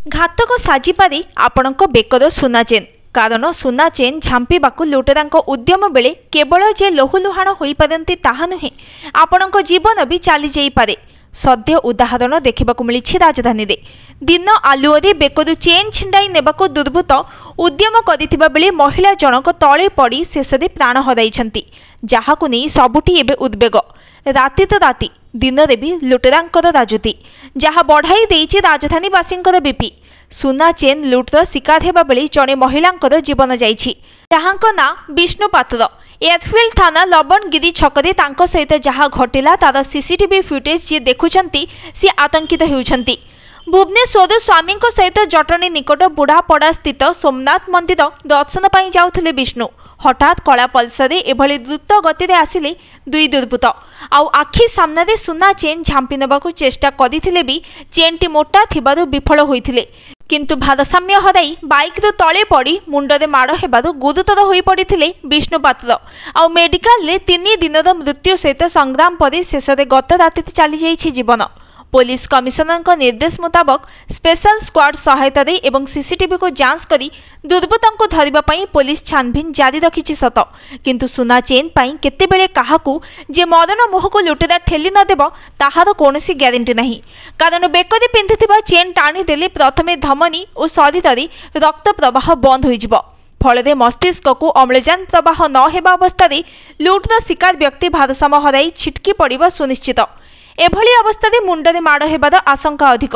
घातक साजिपारे आपणक बेकर सुना चेन कारण सुना चेन झांपीबाकू लुटेरांक उद्यम बेले केवल जे लहुलुहाण होई पारंती ताहा नुहे आपणक जीवन भी चली जाई पारे। सद्य उदाहरण देखा मिली राजधानी रे दिन आलुओरे बेकरु चेन छिंडाई नेबाकू दुर्बृत्त उद्यम करिथिबा बेले महिला जनक तळे पड़ी शेषे प्राण हराइछंती, जाहाकू नहीं सबुठी एबे उद्वेग। राति तो राति दिन रे भी लुटेरांकर राजुती जहाँ बढ़ाई देइछि राजधानीवासींकर बीपी। सुना चेन लुटर शिकार हेबा बेले जड़े महिलांकर जीवन जाइछि, जहाँक ना विष्णु पात्र। एयरफील्ड थाना लबणगिरी छकरे तांको सहित जहाँ घटिला तार सीसीटीवी फुटेज जी देखुछंती सी आतंकित हेउछंती। भुवनेश्वर स्वामी सहित जटणी निकट बुढ़ापड़ा स्थित सोमनाथ मंदिर दर्शन पाई जाउथिले विष्णु। हठात कला पल्सरे एभली द्रुत गति आसिले दुई दुर्बृत्त आउ आखि सामने सुना चेन झांपी नेबाकू चेष्टा करथिले भी चेनटी मोटा थिबारु विफल होइथिले, किंतु भारसाम्य हराई बाइक रु तले पड़ी मुंडरे माड़ हेबारु गुरुतर होई पड़िथिले विष्णु पात्र। आउ मेडिकल रे 3 दिनर मृत्यु सहित संग्राम पर शेषे गत राति चली जाइछि जीवन। पुलिस कमिशनर निर्देश मुताबक स्पेशल स्क्वाड सहायता एवं सीसीटीवी को जांच करी दुर्बृत्तों को धरिबा पई पुलिस छानबीन जारी रखिछि सत, किंतु सुना चेन पई केतेबेले काहाकू जे मदन मोह को लुटेरा ठेली न देबो ताहार कोनोसी ग्यारंटी नहीं। कारण बेकरी पिंधिथिबा चेन टाणी देले प्रथमे धमनी और शरीर रे रक्त प्रवाह बंद होई जिवो, फल मस्तिष्क को अम्लजान प्रवाह न हेबा अवस्था लुटर शिकार व्यक्ति भारसाम्य हराई छिटकी पड़िबा सुनिश्चित। एभली अवस्था मुंडरे माड़ हेबार आशंका अधिक,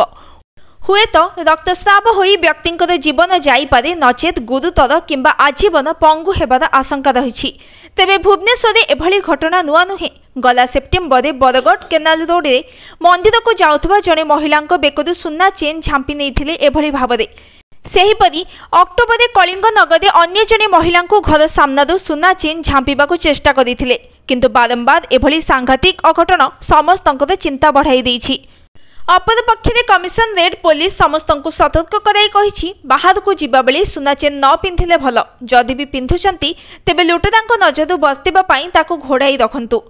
हुए तो रक्तस्राव होई व्यक्तिंकर जीवन जाइपारे नचेत गुरुतर किंबा आजीवन पंगु हेबार आशंका रही। तेबे भुवनेश्वर एभली घटना नुआ नुहे। गला सेप्टेम्बर बरगढ़ केनाल रोड रे मंदिर को जाउथबा जणे महिलांक बेकरु सुना चेन झांपी नेइथिले एभली भाबरे। सेहीपरि अक्टोबर कलिंग नगर अन्य जणे महिला घर सामना सुना चेन झांपीबाकू चेष्टा करथिले, किंतु बारंबार एभली सांघातिक अघटन समस्तंकर चिंता बढ़ाई देइछि। अपरपक्षे कमिशनरेट पुलिस समस्त सतर्क कराई कहिछि बाहर को जिबा बेले सुना चेन न पिंधिले भल, जदि भी पिंधुचंती तेबे लुटेरांक नजर बर्तिबा पई ताकू घोड़ाई रखंतु।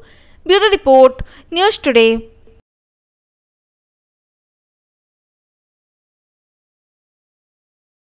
Bureau report, news today.